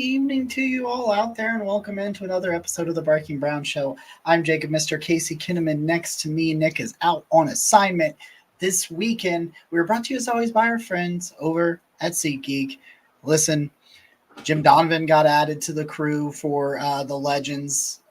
evening to you all out there, and welcome into another episode of the Barking Brown Show. I'm Jacob, Mr. Casey Kinnaman. Next to me, Nick is out on assignment this weekend. We were brought to you as always by our friends over at SeatGeek. Listen, Jim Donovan got added to the crew for the Legends.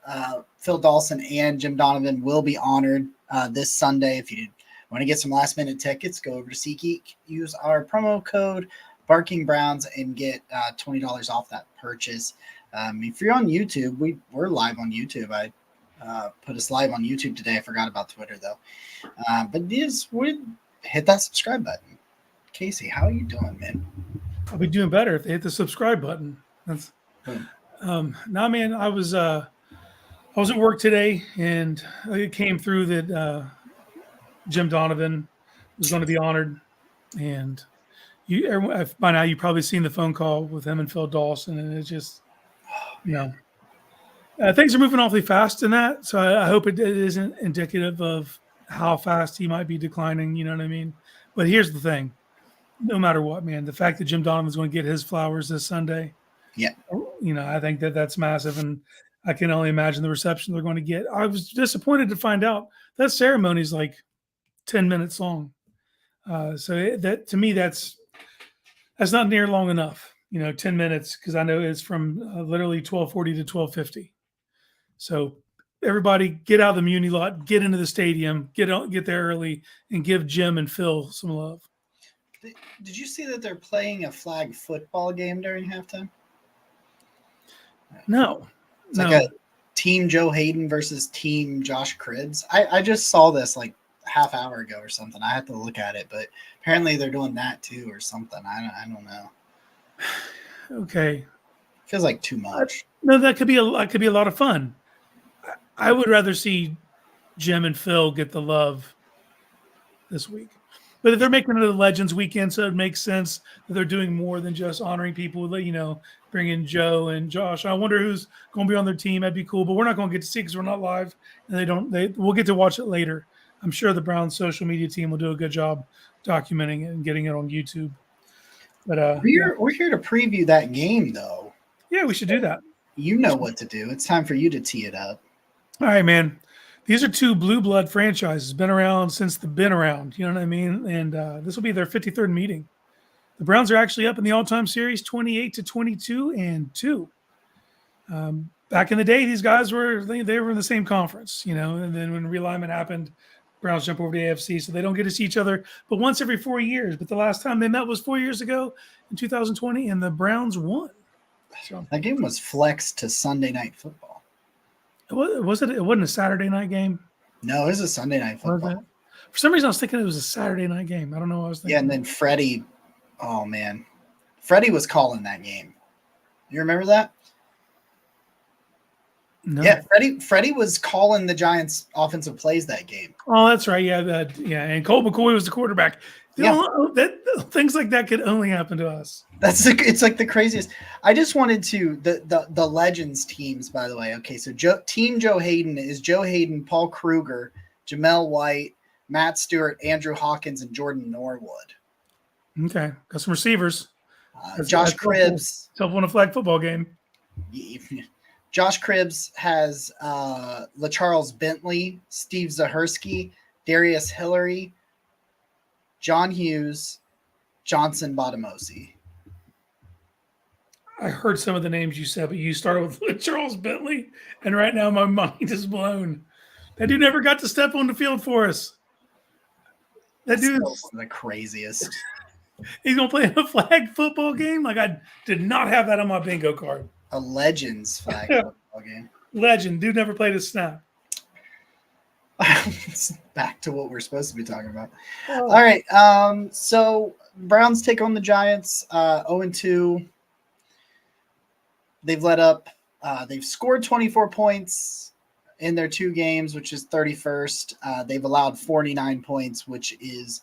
Phil Dawson and Jim Donovan will be honored this Sunday. If you want to get some last-minute tickets, go over to SeatGeek. Use our promo code Barking Browns and get $20 off that purchase. If you're on YouTube, we're live on YouTube. I put us live on YouTube today. I forgot about Twitter though. But would hit that subscribe button. Casey, how are you doing, man? I'll be doing better if they hit the subscribe button. That's now, man. I was at work today, and it came through that Jim Donovan was going to be honored, and by now you've probably seen the phone call with him and Phil Dawson, and it's just, things are moving awfully fast in that. So I hope it isn't indicative of how fast he might be declining. You know what I mean? But here's the thing: no matter what, man, the fact that Jim Donovan's going to get his flowers this Sunday, I think that's massive, and I can only imagine the reception they're going to get. I was disappointed to find out that ceremony is like 10 minutes long. So that to me, that's not near long enough, 10 minutes, because I know it's from literally 12:40 to 12:50. So everybody get out of the Muni lot, get into the stadium, get there early, and give Jim and Phil some love. Did you see that they're playing a flag football game during halftime? No. It's like a Team Joe Hayden versus Team Josh Cribbs. I just saw this like half hour ago or something. I had to look at it, but apparently they're doing that too or something. I don't know. Okay. Feels like too much. No, that could be a lot of fun. I would rather see Jim and Phil get the love this week. But if they're making it a Legends weekend, so it makes sense that they're doing more than just honoring people, bringing Joe and Josh. I wonder who's going to be on their team. That'd be cool, but we're not going to get to see because we're not live, and we'll get to watch it later. I'm sure the Browns social media team will do a good job documenting it and getting it on YouTube. But we're here to preview that game, though. Yeah, we should do that. You know what to do. It's time for you to tee it up. All right, man. These are two blue blood franchises, been around since the been around. You know what I mean? And this will be their 53rd meeting. The Browns are actually up in the all-time series, 28-22-2. Back in the day, these guys were in the same conference, and then when realignment happened, Browns jump over to AFC, so they don't get to see each other but once every 4 years. But the last time they met was 4 years ago in 2020, and the Browns won. So that game was flexed to Sunday Night Football. It wasn't a Saturday night game? No, it was a Sunday Night Football. For some reason, I was thinking it was a Saturday night game. I don't know what I was thinking. Yeah, and then Freddie was calling that game. You remember that? No. Yeah, Freddie was calling the Giants' offensive plays that game. Oh, that's right. Yeah, and Colt McCoy was the quarterback. Things like that could only happen to us. It's like the craziest. I just wanted to the Legends teams, by the way. Okay, so Team Joe Hayden is Joe Hayden, Paul Kruger, Jamel White, Matt Stewart, Andrew Hawkins, and Jordan Norwood. Okay, got some receivers. Josh Cribbs. Tough won a flag football game. Josh Cribbs has LaCharles Bentley, Steve Zahersky, Darius Hillary, John Hughes, Johnson Botamosi. I heard some of the names you said, but you started with Charles Bentley, and right now my mind is blown. That dude never got to step on the field for us. That dude's the craziest. He's going to play in a flag football game? Like, I did not have that on my bingo card. A Legends flag football game. Legend. Dude never played a snap. Back to what we're supposed to be talking about. Oh. All right. So Browns take on the Giants 0-2. They've they've scored 24 points in their 2 games, which is 31st. They've allowed 49 points, which is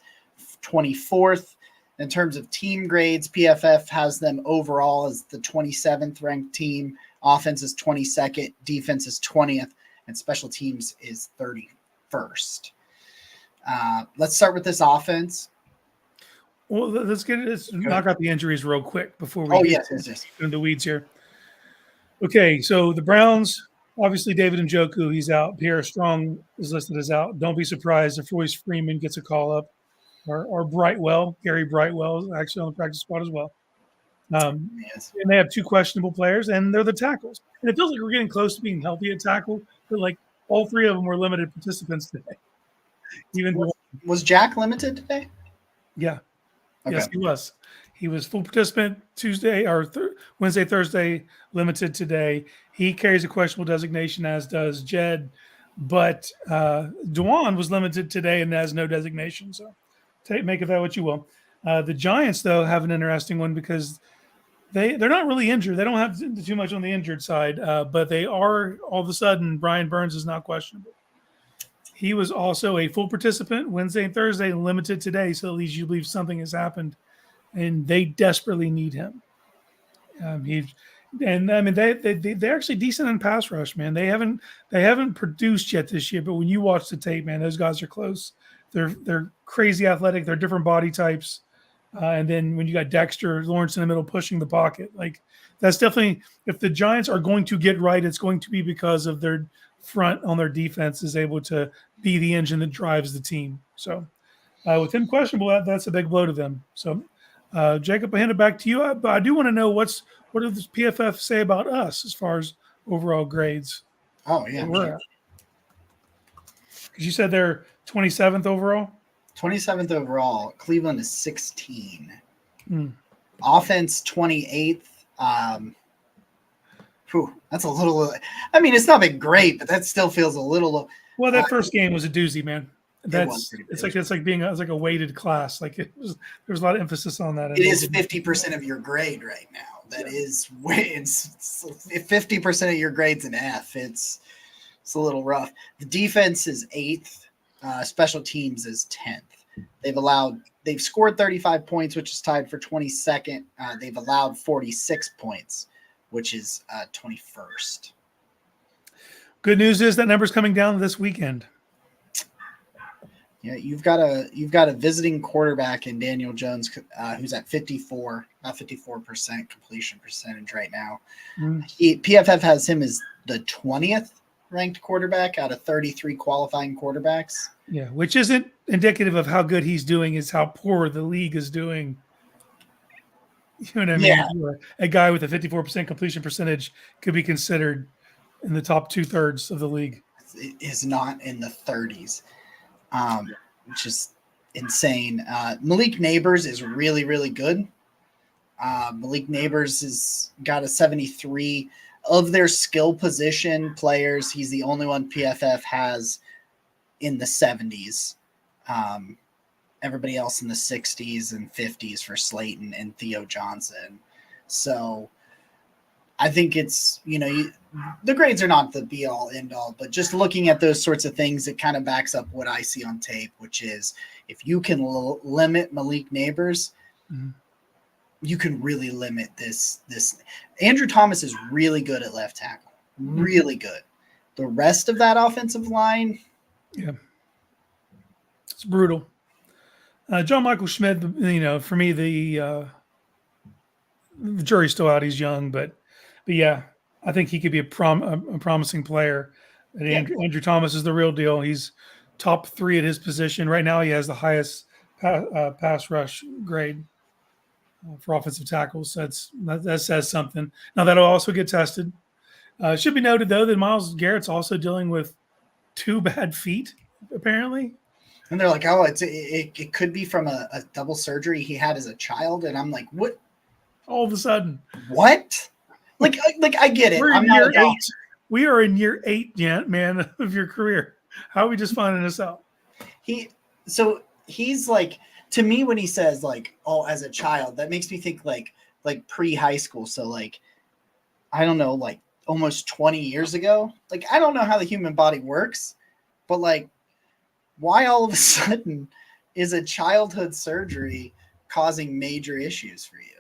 24th. In terms of team grades, PFF has them overall as the 27th ranked team. Offense is 22nd. Defense is 20th. And special teams is 31st. Let's start with this offense. Well, let's knock out the injuries real quick before we get into the weeds here. Okay, so the Browns, obviously David Njoku, he's out. Pierre Strong is listed as out. Don't be surprised if Royce Freeman gets a call up, or Brightwell, Gary Brightwell is actually on the practice squad as well. Yes. And they have two questionable players, and they're the tackles. And it feels like we're getting close to being healthy at tackle, but like all three of them were limited participants today. Even Was Jack limited today? yeah, Okay. yes, he was. He was full participant Tuesday or Wednesday, Thursday, limited today. He carries a questionable designation, as does Jed. But Dwan was limited today and has no designation. So make of that what you will. The Giants, though, have an interesting one because they're not really injured. They don't have too much on the injured side, but they are all of a sudden. Brian Burns is not questionable. He was also a full participant Wednesday and Thursday, limited today. So at least you believe something has happened, and they desperately need him. He's and I mean they're actually decent in pass rush, man. They haven't produced yet this year, but when you watch the tape, man, those guys are close. They're crazy athletic. They're different body types. And then when you got Dexter Lawrence in the middle pushing the pocket, like that's definitely, if the Giants are going to get right, it's going to be because of their front on their defense is able to be the engine that drives the team. So with him questionable, that's a big blow to them. So Jacob, I hand it back to you. But I do want to know what does the PFF say about us as far as overall grades? Oh yeah. Because you said they're 27th overall. 27th overall. Cleveland is 16. Hmm. Offense 28th. That's a little. I mean, it's not been great, but that still feels a little. Well, that first game was a doozy, man. It's like a weighted class. Like there was a lot of emphasis on that. It is 50% of your grade right now. That is way. It's 50% of your grade's an F. It's a little rough. The defense is 8th. Special teams is 10th. They've scored 35 points, which is tied for 22nd. They've allowed 46 points, which is 21st. Good news is that number's coming down this weekend. Yeah, you've got a visiting quarterback in Daniel Jones, who's at 54% completion percentage right now. PFF has him as the 20th ranked quarterback out of 33 qualifying quarterbacks. Yeah, which isn't indicative of how good he's doing, is how poor the league is doing. You know what I mean? Yeah. A guy with a 54% completion percentage could be considered in the top 2/3 of the league. It is not in the 30s, which is insane. Malik Neighbors is really, really good. Malik Neighbors has got a 73. Of their skill position players, he's the only one PFF has in the 70s. Everybody else in the 60s and 50s for Slayton and Theo Johnson. So I think it's, the grades are not the be all end all, but just looking at those sorts of things, it kind of backs up what I see on tape, which is if you can limit Malik Neighbors, you can really limit this. Andrew Thomas is really good at left tackle, really good. The rest of that offensive line, yeah, it's brutal. John Michael Schmidt, for me, the jury's still out. He's young, but yeah, I think he could be a promising player. And Andrew Thomas is the real deal. He's top 3 at his position right now. He has the highest pass rush grade for offensive tackles. So that says something. Now that'll also get tested. It should be noted though that Myles Garrett's also dealing with 2 bad feet, apparently. And they're like, oh, it could be from a double surgery he had as a child, and I'm like, what? All of a sudden, what? Like I get it. I'm not a doctor. We are in year 8, man, of your career. How are we just finding this out? He's like, to me, when he says like, oh, as a child, that makes me think like pre-high school. So like, I don't know, like almost 20 years ago. Like, I don't know how the human body works, but like, why all of a sudden is a childhood surgery causing major issues for you?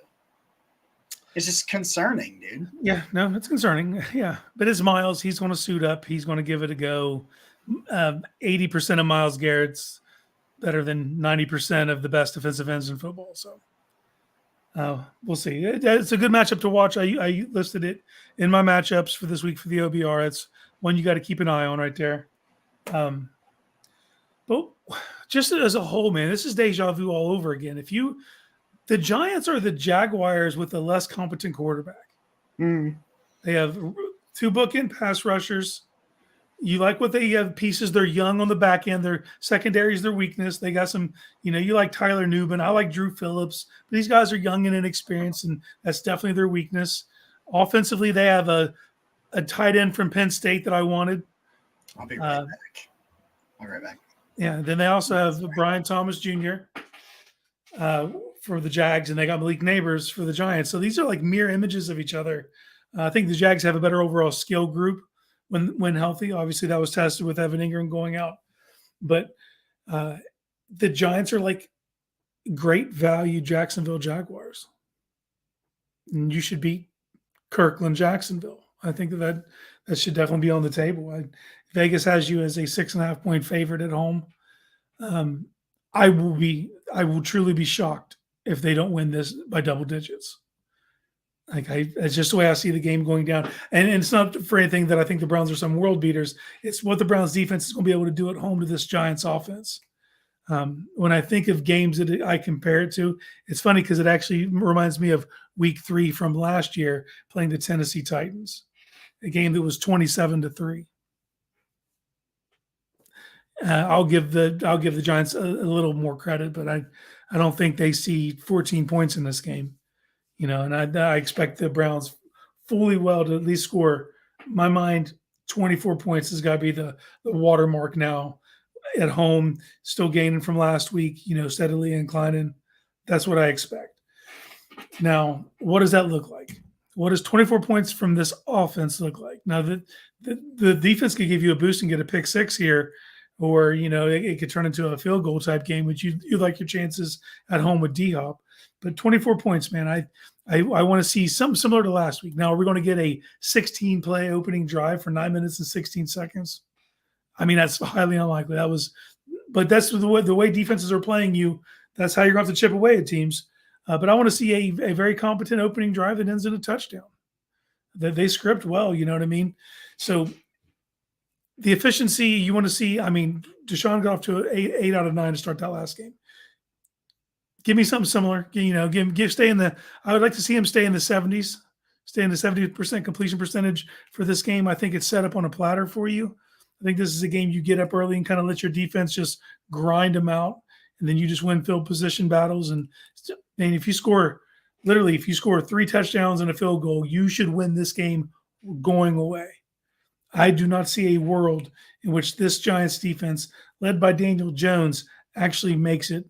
It's just concerning, dude. Yeah, no, it's concerning. Yeah, but it's Myles. He's going to suit up. He's going to give it a go. 80% of Myles Garrett's better than 90% of the best defensive ends in football. So We'll see. It's a good matchup to watch. I listed it in my matchups for this week for the OBR. It's one you got to keep an eye on right there. But just as a whole, man, this is deja vu all over again. The Giants are the Jaguars with a less competent quarterback. They have 2 bookend pass rushers. You like what they have pieces. They're young on the back end. Their secondary is their weakness. They got some, you like Tyler Nubin. I like Drew Phillips. But these guys are young and inexperienced, and that's definitely their weakness. Offensively, they have a tight end from Penn State that I wanted. I'll be right back. I'll be right back. Yeah, then they also have Brian Thomas Jr. For the Jags, and they got Malik Neighbors for the Giants. So these are like mirror images of each other. I think the Jags have a better overall skill group when healthy. Obviously, that was tested with Evan Ingram going out. But the Giants are like great value Jacksonville Jaguars. And you should beat Kirkland Jacksonville. I think that should definitely be on the table. Vegas has you as a 6.5 point favorite at home. I will truly be shocked if they don't win this by double digits. It's just the way I see the game going down. And it's not for anything that I think the Browns are some world beaters. It's what the Browns defense is going to be able to do at home to this Giants offense. When I think of games that I compare it to, it's funny because it actually reminds me of week 3 from last year playing the Tennessee Titans, a game that was 27-3. I'll give the Giants a little more credit, but I don't think they see 14 points in this game. And I expect the Browns fully well to at least score, in my mind, 24 points has got to be the watermark now at home, still gaining from last week, steadily inclining. That's what I expect. Now, what does that look like? What does 24 points from this offense look like? Now, the defense could give you a boost and get a pick 6 here, or, it could turn into a field goal type game, which you like your chances at home with D-Hop. But 24 points, man, I want to see something similar to last week. Now, are we going to get a 16-play opening drive for 9 minutes and 16 seconds? I mean, that's highly unlikely. But that's the way defenses are playing you. That's how you're going to have to chip away at teams. But I want to see a very competent opening drive that ends in a touchdown. They script well, you know what I mean? So the efficiency you want to see, I mean, Deshaun got off to 8 out of 9 to start that last game. Give me something similar. I would like to see him stay in the 70s, stay in the 70% completion percentage for this game. I think it's set up on a platter for you. I think this is a game you get up early and kind of let your defense just grind them out, and then you just win field position battles. And if you score 3 touchdowns and a field goal, you should win this game going away. I do not see a world in which this Giants defense, led by Daniel Jones, actually makes it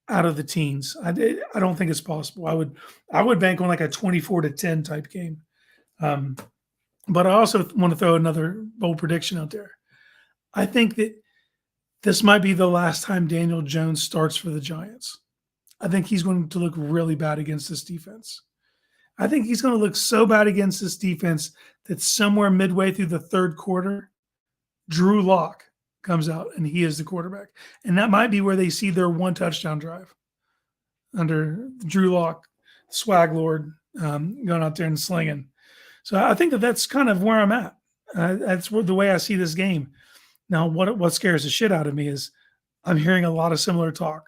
out of the teens. I don't think it's possible. I would bank on like a 24-10 type game. But I also want to throw another bold prediction out there. I think that this might be the last time Daniel Jones starts for the Giants. I think he's going to look really bad against this defense. I think he's going to look so bad against this defense that somewhere midway through the third quarter, Drew Lock comes out and he is the quarterback. And that might be where they see their 1 touchdown drive under Drew Lock, swag lord, going out there and slinging. So I think that's kind of where I'm at. That's the way I see this game. Now, what scares the shit out of me is I'm hearing a lot of similar talk.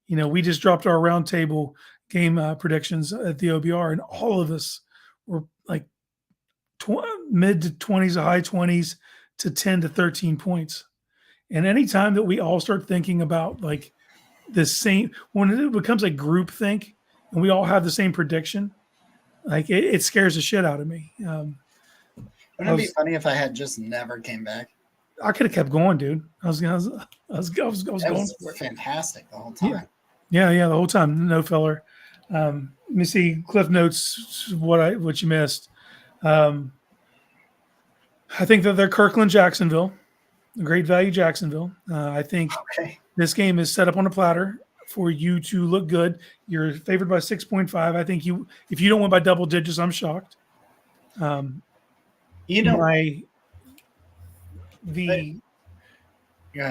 We just dropped our roundtable game predictions at the OBR, and all of us were like mid to 20s, high 20s to 10 to 13 points. And anytime that we all start thinking about like the same, when it becomes a group think and we all have the same prediction, like it scares the shit out of me. Wouldn't it be funny if I had just never came back? I could have kept going, dude. I was going for it. Fantastic the whole time. Yeah, the whole time, no filler. Let me see Cliff Notes. What you missed. I think that they're Kirkland Jacksonville, a great value Jacksonville. I think This game is set up on a platter for you to look good. You're favored by 6.5. I think if you don't win by double digits, I'm shocked. The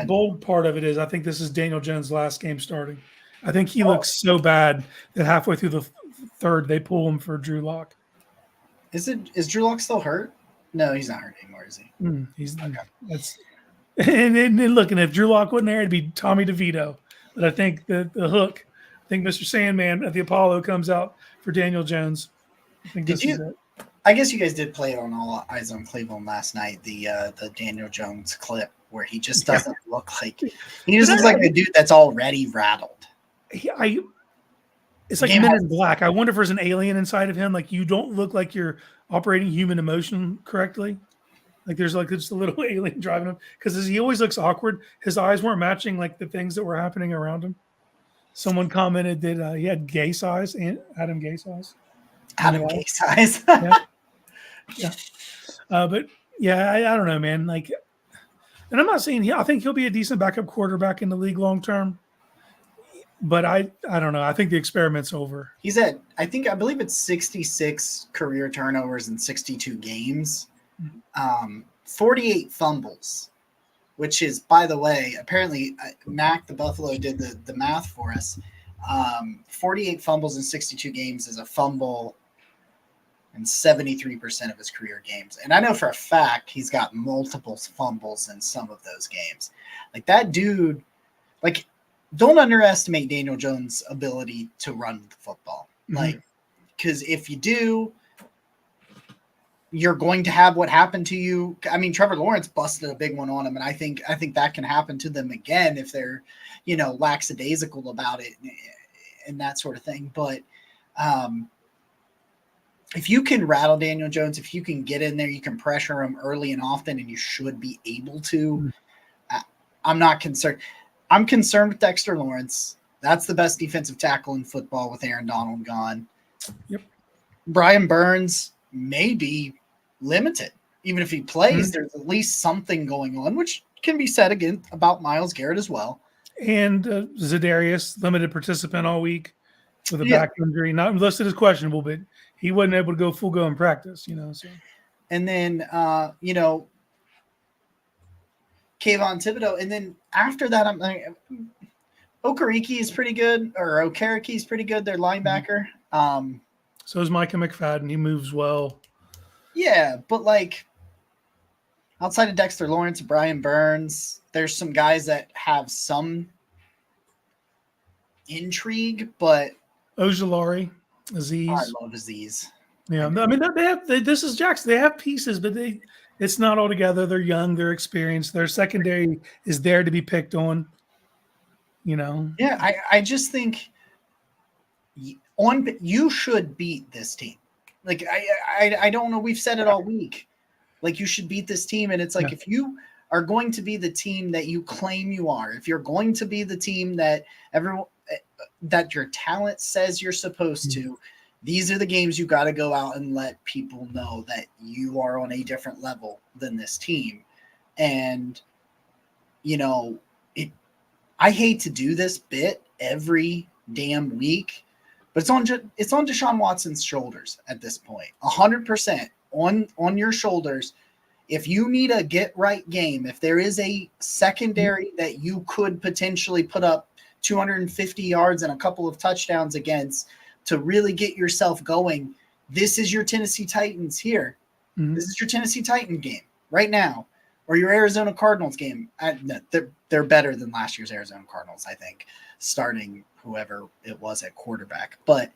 bold part of it is I think this is Daniel Jones' last game starting. I think he looks so bad that halfway through the third, they pull him for Drew Lock. Is Drew Lock still hurt? No, he's not hurt anymore, is he? He's Okay. that's and look, and if Drew Lock wasn't there, it'd be Tommy DeVito. But I think the hook, I think Mr. Sandman at the Apollo comes out for Daniel Jones. I think this is it. I guess you guys did play it on All Eyes on Cleveland last night. The Daniel Jones clip where he just doesn't look like he just looks like a dude that's already rattled. It's like Men in Black. I wonder if there's an alien inside of him. Like you don't look like you're operating human emotion correctly. Like there's like just a little alien driving him because he always looks awkward. His eyes weren't matching like the things that were happening around him. Someone commented that he had gay size and Adam gay size. Adam gay size. Yeah. But yeah, I don't know, man. Like, and I'm not saying I think he'll be a decent backup quarterback in the league long term. But I don't know. I think the experiment's over. He's at I believe it's 66 career turnovers in 62 games. 48 fumbles, which is, by the way, apparently Mac the Buffalo did the math for us. 48 fumbles in 62 games is a fumble in 73% of his career games. And I know for a fact he's got multiple fumbles in some of those games. Like that dude, like don't underestimate Daniel Jones' ability to run the football. Like, because if you do, you're going to have what happened to you. I mean, Trevor Lawrence busted a big one on him, and I think that can happen to them again if they're, lackadaisical about it and that sort of thing. But if you can rattle Daniel Jones, if you can get in there, you can pressure him early and often, and you should be able to. I'm not concerned. I'm concerned with Dexter Lawrence. That's the best defensive tackle in football with Aaron Donald gone. Yep. Brian Burns may be limited. Even if he plays, there's at least something going on, which can be said again about Myles Garrett as well. And Za'Darius, limited participant all week with a back injury. Not listed as questionable, but he wasn't able to go full go in practice, So. And then, Kayvon Thibodeau. And then after that, I'm like, Okereke is pretty good, or Okereke is pretty good, their linebacker. So is Micah McFadden. He moves well. Yeah, but like outside of Dexter Lawrence, Brian Burns, there's some guys that have some intrigue, but Ojulari, Aziz. I love Aziz. Yeah, I mean this is Jackson. They have pieces, but it's not all together. They're young, they're experienced. Their secondary is there to be picked on. Yeah, I just think you should beat this team. Like I don't know. We've said it all week. Like you should beat this team, and it's like if you are going to be the team that you claim you are, if you're going to be the team that that your talent says you're supposed to, these are the games you got to go out and let people know that you are on a different level than this team. And I hate to do this bit every damn week, but it's on Deshaun Watson's shoulders at this point. 100% on your shoulders. If you need a get right game, if there is a secondary that you could potentially put up 250 yards and a couple of touchdowns against to really get yourself going, this is your Tennessee Titans here. This is your Tennessee Titan game right now, or your Arizona Cardinals game. They're better than last year's Arizona Cardinals, I think, starting whoever it was at quarterback. But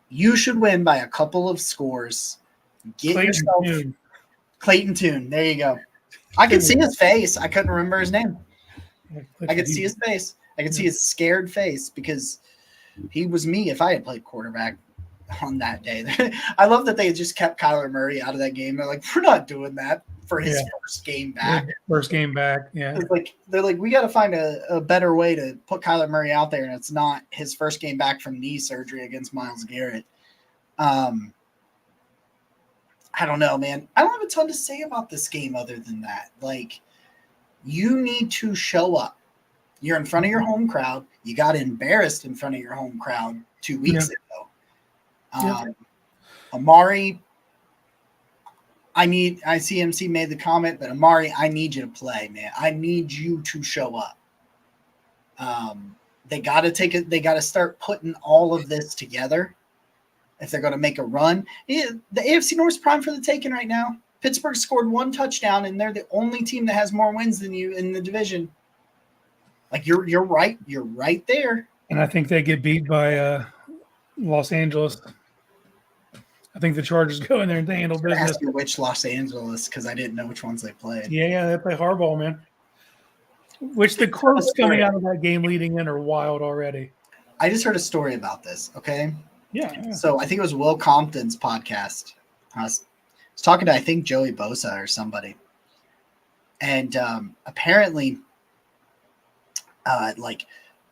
you should win by a couple of scores. Clayton Tune. There you go. I could see his face. I couldn't remember his name. I could see his face. I could see his scared face because he was me if I had played quarterback on that day. I love that they just kept Kyler Murray out of that game. They're like, we're not doing that for his first game back. First game back, yeah. They're like, we got to find a better way to put Kyler Murray out there, and it's not his first game back from knee surgery against Myles Garrett. I don't know, man. I don't have a ton to say about this game other than that. Like, you need to show up. You're in front of your home crowd. You got embarrassed in front of your home crowd 2 weeks ago. Amari, ICMC made the comment, but Amari, I need you to play, man. I need you to show up. They got to take it. They got to start putting all of this together if they're going to make a run. The AFC North's prime for the taking right now. Pittsburgh scored 1 touchdown, and they're the only team that has more wins than you in the division. Like you're right. You're right there. And I think they get beat by Los Angeles. I think the Chargers go in there and they handle business. Ask me which Los Angeles, because I didn't know which ones they played. Yeah, they play hardball, man. Which the quotes coming out of that game leading in are wild already. I just heard a story about this, okay? Yeah. So I think it was Will Compton's podcast. I was talking to, I think, Joey Bosa or somebody. And apparently, like,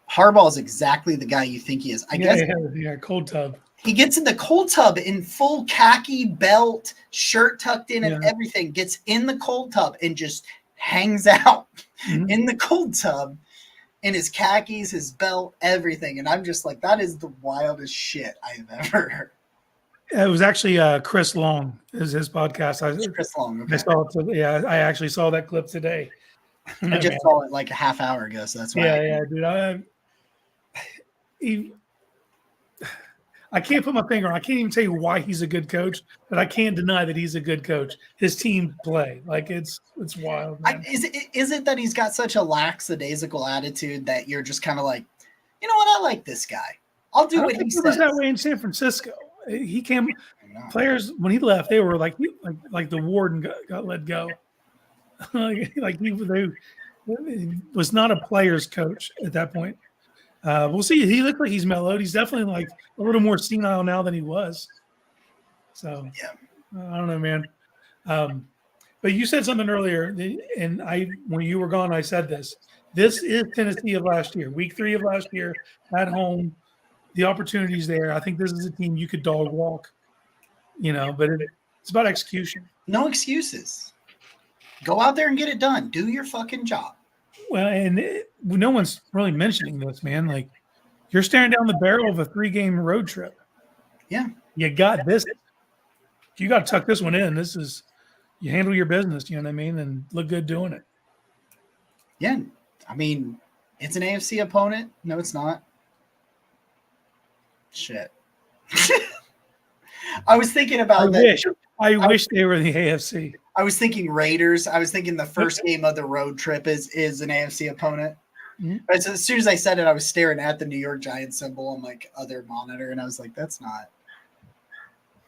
Harbaugh is exactly the guy you think he is. I guess. Yeah, cold tub. He gets in the cold tub in full khaki belt, shirt tucked in and everything, gets in the cold tub and just hangs out in the cold tub in his khakis, his belt, everything. And I'm just like, that is the wildest shit I have ever heard. It was actually Chris Long is his podcast. Chris Long. Okay. I actually saw that clip today. I just saw it like a half hour ago, so that's why. Dude. I can't put my finger on. I can't even tell you why he's a good coach, but I can't deny that he's a good coach. His team play like it's wild. Is it that he's got such a lackadaisical attitude that you're just kind of like, you know what? I like this guy. I'll do what he says. It was that way in San Francisco. He came. Players when he left, they were like the warden got let go. like he was not a player's coach at that point. We'll see. He looked like he's mellowed. He's definitely like a little more senile now than he was. So I don't know, man. But you said something earlier, and when you were gone, I said this. This is Tennessee of last year, week 3 of last year at home. The opportunity's there. I think this is a team you could dog walk, but it's about execution. No excuses. Go out there and get it done. Do your fucking job. Well, and no one's really mentioning this, man. Like, you're staring down the barrel of a 3-game road trip. Yeah. You got this. You got to tuck this one in. You handle your business, you know what I mean, and look good doing it. Yeah. I mean, it's an AFC opponent. No, it's not. Shit. I was thinking about that. I wish they were in the AFC. I was thinking Raiders. I was thinking the first game of the road trip is an AFC opponent. Mm-hmm. But as soon as I said it, I was staring at the New York Giants symbol on like other monitor, and I was like, "That's not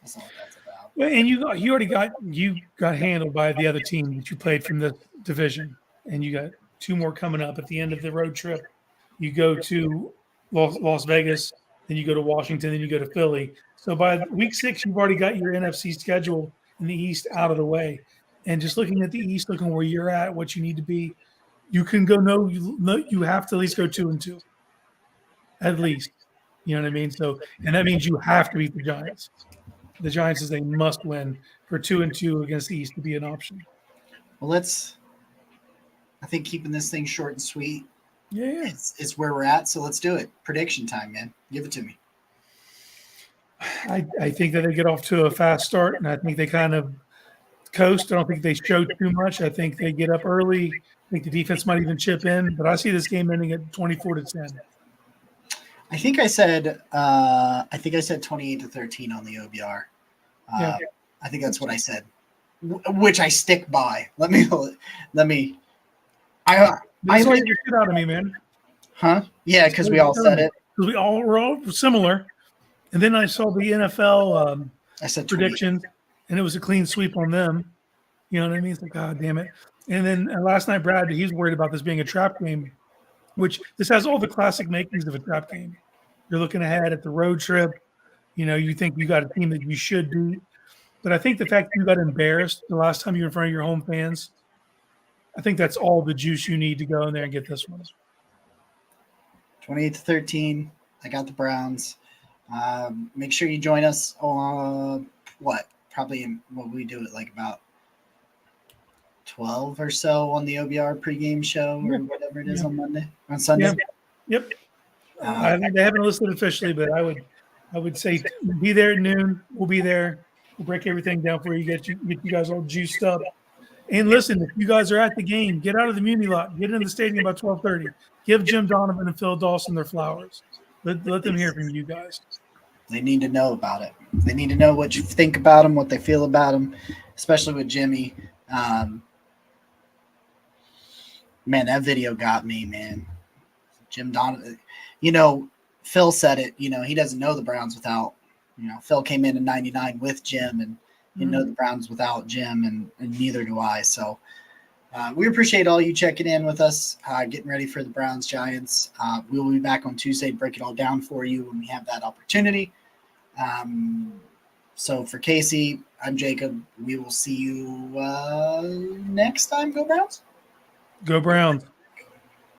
what that's about." Well, and you already got handled by the other team that you played from the division, and you got 2 more coming up at the end of the road trip. You go to Las Vegas, then you go to Washington, then you go to Philly. So by week 6, you've already got your NFC schedule in the East out of the way. And just looking at the East, looking where you're at, what you need to be, you can go. You have to at least go 2-2, at least. You know what I mean? So, and that means you have to beat the Giants. The Giants is a must win for 2-2 against the East to be an option. Well, I think keeping this thing short and sweet. Yeah. It's where we're at. So let's do it. Prediction time, man. Give it to me. I think that they get off to a fast start, and I think they kind of coast. I don't think they show too much. I think they get up early. I think the defense might even chip in, but I see this game ending at 24-10. I think I said 28-13 on the OBR. I think that's what I said, which I stick by. Let me. I like your shit out of me, man. Huh? Yeah, because we all said it. Because we're all similar. And then I saw the NFL I said predictions, and it was a clean sweep on them. You know what I mean? It's like, God damn it. And then last night, Brad, he's worried about this being a trap game, which this has all the classic makings of a trap game. You're looking ahead at the road trip. You think you got a team that you should beat. But I think the fact that you got embarrassed the last time you were in front of your home fans, I think that's all the juice you need to go in there and get this one. 28-13. I got the Browns. Make sure you join us on we do it like about 12 or so on the OBR pregame show or whatever it is on Sunday. Yep. I think they haven't listed officially, but I would say be there at noon. We'll be there. We'll break everything down for you, get you guys all juiced up, And listen, if you guys are at the game, get out of the Muni lot, get in the stadium by 12:30. Give Jim Donovan and Phil Dawson their flowers. Let them hear from you guys. They need to know about it. They need to know what you think about him, what they feel about him, especially with Jimmy. Man, that video got me, man. Jim Donovan, Phil said it, he doesn't know the Browns without, Phil came in 99 with Jim, and he know the Browns without Jim, and neither do I. So we appreciate all you checking in with us, getting ready for the Browns Giants. We will be back on Tuesday to break it all down for you when we have that opportunity. So for Casey, I'm Jacob. We will see you next time. Go Browns. Go Browns.